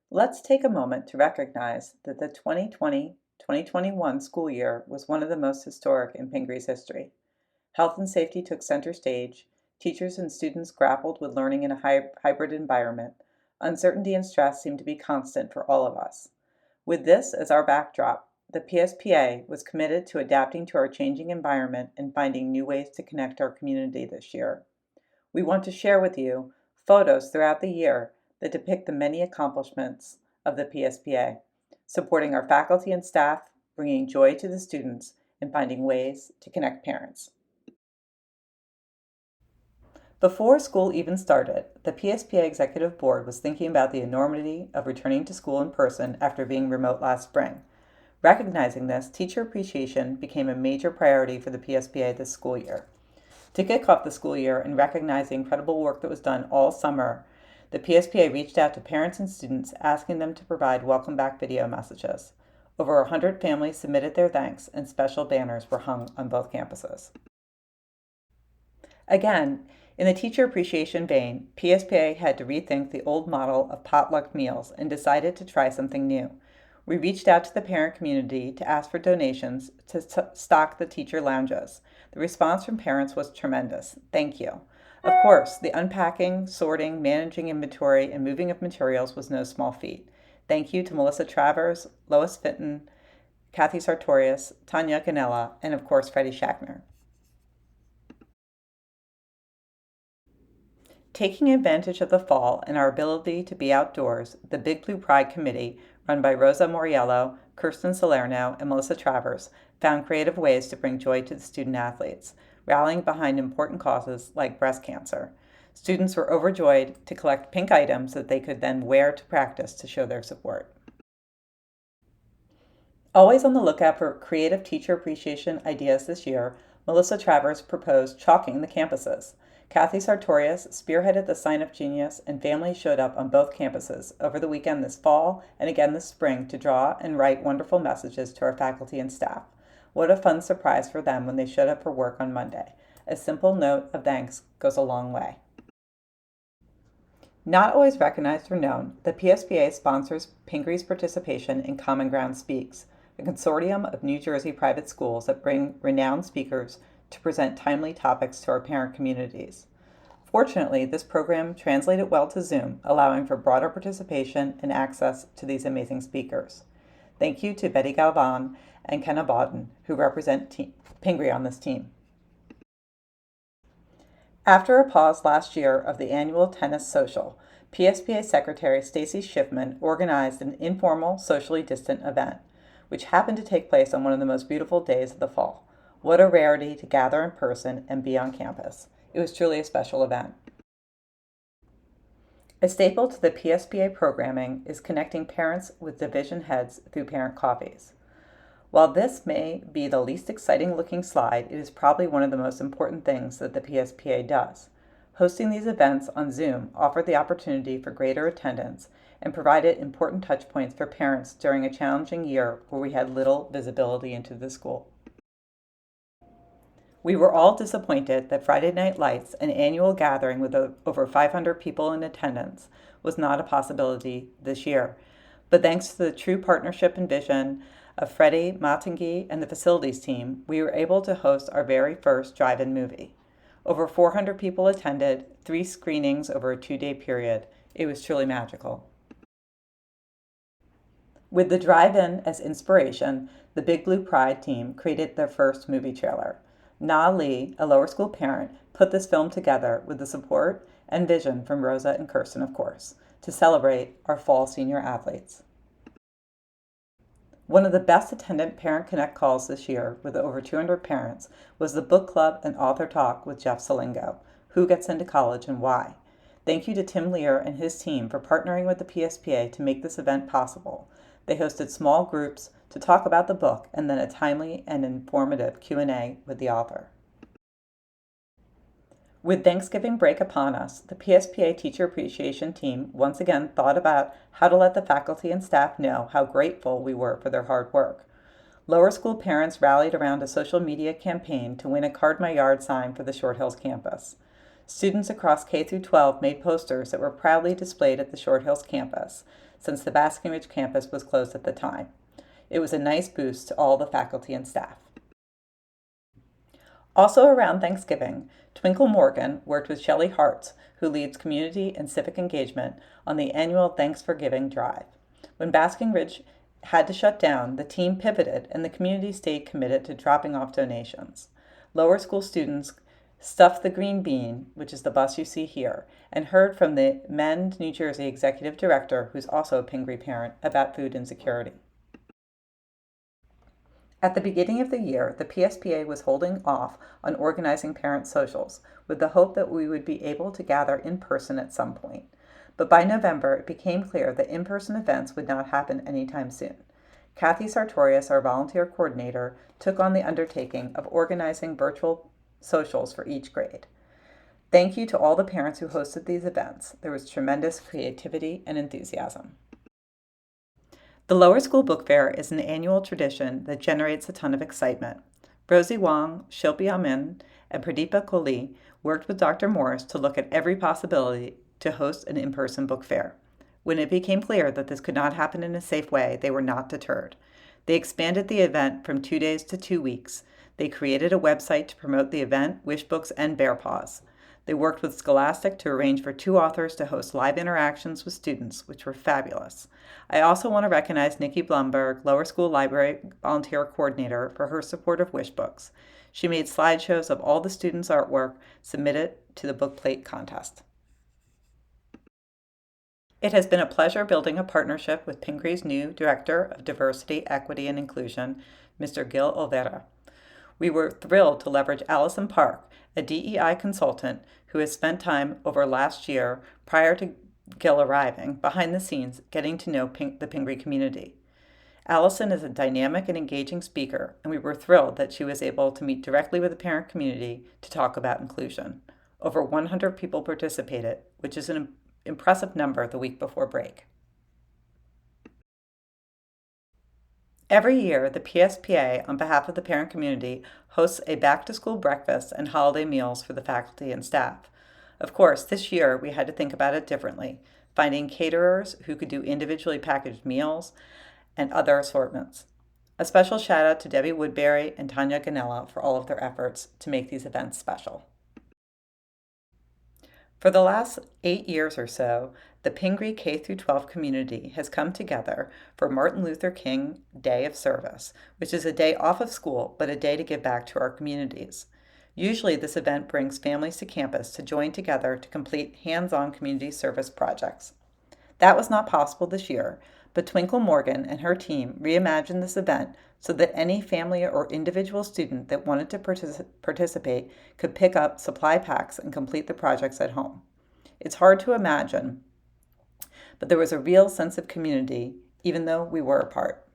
Let's take a moment to recognize that the 2020-2021 school year was one of the most historic in Pingree's history. Health and safety took center stage, teachers and students grappled with learning in a hybrid environment, uncertainty and stress seemed to be constant for all of us. With this as our backdrop, the PSPA was committed to adapting to our changing environment and finding new ways to connect our community this year. We want to share with you photos throughout the year that depict the many accomplishments of the PSPA, supporting our faculty and staff, bringing joy to the students, and finding ways to connect parents. Before school even started, the PSPA Executive Board was thinking about the enormity of returning to school in person after being remote last spring. Recognizing this, teacher appreciation became a major priority for the PSPA this school year. To kick off the school year and recognize the incredible work that was done all summer, the PSPA reached out to parents and students asking them to provide welcome back video messages. Over 100 families submitted their thanks, and special banners were hung on both campuses. Again, in the teacher appreciation vein, PSPA had to rethink the old model of potluck meals and decided to try something new. We reached out to the parent community to ask for donations to stock the teacher lounges. The response from parents was tremendous. Thank you. Of course, the unpacking, sorting, managing inventory, and moving of materials was no small feat. Thank you to Melissa Travers, Lois Fitton, Kathy Sartorius, Tanya Ganella, and of course Freddie Schachner. Taking advantage of the fall and our ability to be outdoors, the Big Blue Pride Committee, run by Rosa Moriello, Kirsten Salerno, and Melissa Travers, found creative ways to bring joy to the student athletes, rallying behind important causes like breast cancer. Students were overjoyed to collect pink items that they could then wear to practice to show their support. Always on the lookout for creative teacher appreciation ideas this year, Melissa Travers proposed chalking the campuses. Kathy Sartorius spearheaded the Sign Up Genius, and families showed up on both campuses over the weekend this fall and again this spring to draw and write wonderful messages to our faculty and staff. What a fun surprise for them when they showed up for work on Monday. A simple note of thanks goes a long way. Not always recognized or known, the PSPA sponsors Pingree's participation in Common Ground Speaks, a consortium of New Jersey private schools that bring renowned speakers to present timely topics to our parent communities. Fortunately, this program translated well to Zoom, allowing for broader participation and access to these amazing speakers. Thank you to Betty Galvan and Kenna Bawden, who represent Pingree on this team. After a pause last year of the annual tennis social, PSPA Secretary Stacy Schiffman organized an informal, socially distant event, which happened to take place on one of the most beautiful days of the fall. What a rarity to gather in person and be on campus. It was truly a special event. A staple to the PSPA programming is connecting parents with division heads through parent coffees. While this may be the least exciting looking slide, it is probably one of the most important things that the PSPA does. Hosting these events on Zoom offered the opportunity for greater attendance and provided important touch points for parents during a challenging year where we had little visibility into the school. We were all disappointed that Friday Night Lights, an annual gathering with over 500 people in attendance, was not a possibility this year. But thanks to the true partnership and vision of Freddie Matangi and the facilities team, we were able to host our very first drive-in movie. Over 400 people attended, 3 screenings over a 2-day period. It was truly magical. With the drive-in as inspiration, the Big Blue Pride team created their first movie trailer. Na Lee, a lower school parent, put this film together with the support and vision from Rosa and Kirsten, of course, to celebrate our fall senior athletes. One of the best attended Parent Connect calls this year, with over 200 parents, was the book club and author talk with Jeff Salingo, Who Gets Into College and Why. Thank you to Tim Lear and his team for partnering with the PSPA to make this event possible. They hosted small groups to talk about the book and then a timely and informative Q&A with the author. With Thanksgiving break upon us, the PSPA Teacher Appreciation Team once again thought about how to let the faculty and staff know how grateful we were for their hard work. Lower school parents rallied around a social media campaign to win a Card My Yard sign for the Short Hills campus. Students across K through 12 made posters that were proudly displayed at the Short Hills campus, since the Basking Ridge campus was closed at the time. It was a nice boost to all the faculty and staff. Also around Thanksgiving, Twinkle Morgan worked with Shelley Hartz, who leads community and civic engagement, on the annual Thanks for Giving drive. When Basking Ridge had to shut down, the team pivoted and the community stayed committed to dropping off donations. Lower school students stuffed the green bean, which is the bus you see here, and heard from the Mend, New Jersey executive director, who's also a Pingree parent, about food insecurity. At the beginning of the year, the PSPA was holding off on organizing parent socials with the hope that we would be able to gather in person at some point. But by November, it became clear that in-person events would not happen anytime soon. Kathy Sartorius, our volunteer coordinator, took on the undertaking of organizing virtual socials for each grade. Thank you to all the parents who hosted these events. There was tremendous creativity and enthusiasm. The Lower School Book Fair is an annual tradition that generates a ton of excitement. Rosie Wong, Shilpi Amin, and Pradeepa Kohli worked with Dr. Morris to look at every possibility to host an in-person book fair. When it became clear that this could not happen in a safe way, they were not deterred. They expanded the event from 2 days to 2 weeks. They created a website to promote the event, Wish Books and Bear Paws. They worked with Scholastic to arrange for 2 authors to host live interactions with students, which were fabulous. I also want to recognize Nikki Blumberg, Lower School Library Volunteer Coordinator, for her support of Wish Books. She made slideshows of all the students' artwork submitted to the book plate contest. It has been a pleasure building a partnership with Pingree's new Director of Diversity, Equity, and Inclusion, Mr. Gil Olvera. We were thrilled to leverage Allison Park, a DEI consultant who has spent time over last year prior to Gil arriving behind the scenes getting to know the Pingree community. Allison is a dynamic and engaging speaker, and we were thrilled that she was able to meet directly with the parent community to talk about inclusion. Over 100 people participated, which is an impressive number the week before break. Every year, the PSPA, on behalf of the parent community, hosts a back-to-school breakfast and holiday meals for the faculty and staff. Of course, this year we had to think about it differently, finding caterers who could do individually packaged meals and other assortments. A special shout out to Debbie Woodbury and Tanya Ganella for all of their efforts to make these events special. For the last 8 years or so, the Pingree K-12 community has come together for Martin Luther King Day of Service, which is a day off of school, but a day to give back to our communities. Usually this event brings families to campus to join together to complete hands-on community service projects. That was not possible this year, but Twinkle Morgan and her team reimagined this event so that any family or individual student that wanted to participate could pick up supply packs and complete the projects at home. It's hard to imagine, but there was a real sense of community, even though we were apart.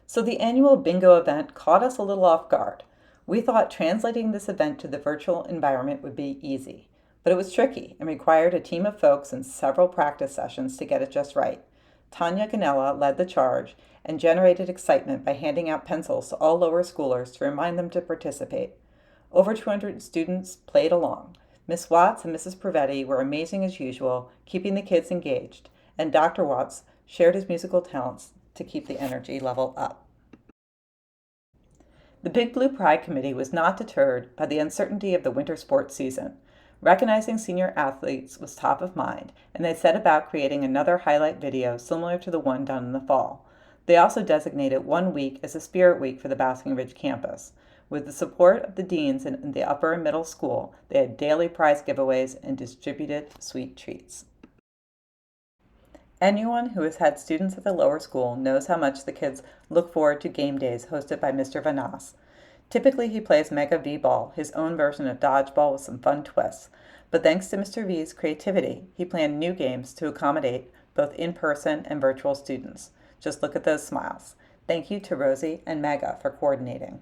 So the annual bingo event caught us a little off guard. We thought translating this event to the virtual environment would be easy, but it was tricky and required a team of folks and several practice sessions to get it just right. Tanya Ganella led the charge and generated excitement by handing out pencils to all lower schoolers to remind them to participate. Over 200 students played along. Miss Watts and Mrs. Pravetti were amazing as usual, keeping the kids engaged, and Dr. Watts shared his musical talents to keep the energy level up. The Big Blue Pride Committee was not deterred by the uncertainty of the winter sports season. Recognizing senior athletes was top of mind, and they set about creating another highlight video similar to the one done in the fall. They also designated 1 week as a Spirit Week for the Basking Ridge campus. With the support of the deans in the upper and middle school, they had daily prize giveaways and distributed sweet treats. Anyone who has had students at the lower school knows how much the kids look forward to game days hosted by Mr. Vanas. Typically, he plays Mega V-Ball, his own version of dodgeball with some fun twists. But thanks to Mr. V's creativity, he planned new games to accommodate both in-person and virtual students. Just look at those smiles. Thank you to Rosie and Mega for coordinating.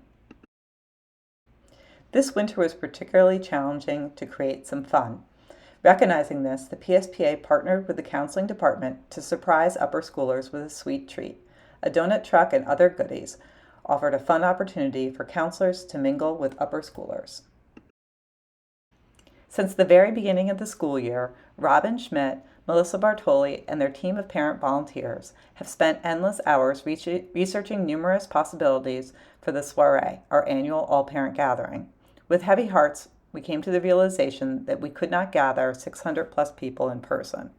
This winter was particularly challenging to create some fun. Recognizing this, the PSPA partnered with the counseling department to surprise upper schoolers with a sweet treat. A donut truck and other goodies offered a fun opportunity for counselors to mingle with upper schoolers. Since the very beginning of the school year, Robin Schmidt, Melissa Bartoli and their team of parent volunteers have spent endless hours researching numerous possibilities for the soiree, our annual all-parent gathering. With heavy hearts, we came to the realization that we could not gather 600 plus people in person.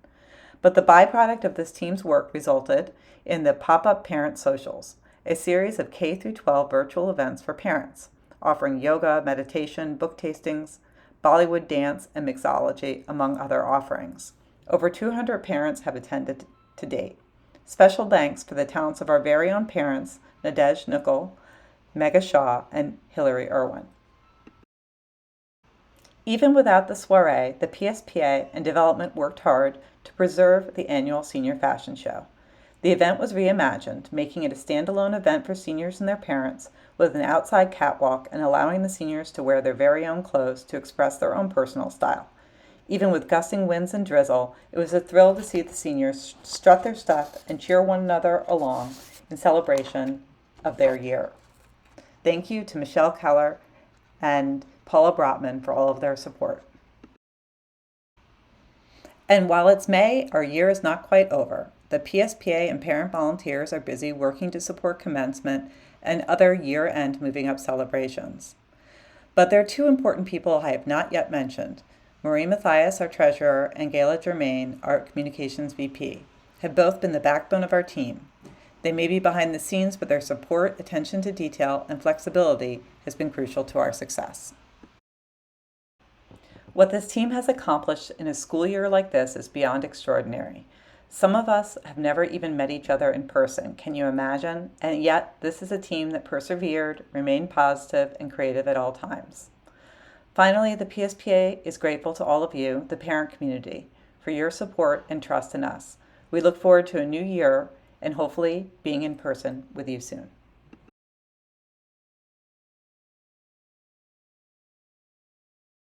But the byproduct of this team's work resulted in the Pop-Up Parent Socials, a series of K through 12 virtual events for parents, offering yoga, meditation, book tastings, Bollywood dance, and mixology, among other offerings. Over 200 parents have attended to date. Special thanks for the talents of our very own parents, Nadej Nukul, Megha Shaw, and Hillary Irwin. Even without the soiree, the PSPA and development worked hard to preserve the annual senior fashion show. The event was reimagined, making it a standalone event for seniors and their parents, with an outside catwalk and allowing the seniors to wear their very own clothes to express their own personal style. Even with gusting winds and drizzle, it was a thrill to see the seniors strut their stuff and cheer one another along in celebration of their year. Thank you to Michelle Keller and Paula Brotman for all of their support. And while it's May, our year is not quite over. The PSPA and parent volunteers are busy working to support commencement and other year-end moving up celebrations. But there are two important people I have not yet mentioned. Marie Mathias, our treasurer, and Gayla Germain, our communications VP, have both been the backbone of our team. They may be behind the scenes, but their support, attention to detail, and flexibility has been crucial to our success. What this team has accomplished in a school year like this is beyond extraordinary. Some of us have never even met each other in person. Can you imagine? And yet, this is a team that persevered, remained positive, and creative at all times. Finally, the PSPA is grateful to all of you, the parent community, for your support and trust in us. We look forward to a new year and hopefully being in person with you soon.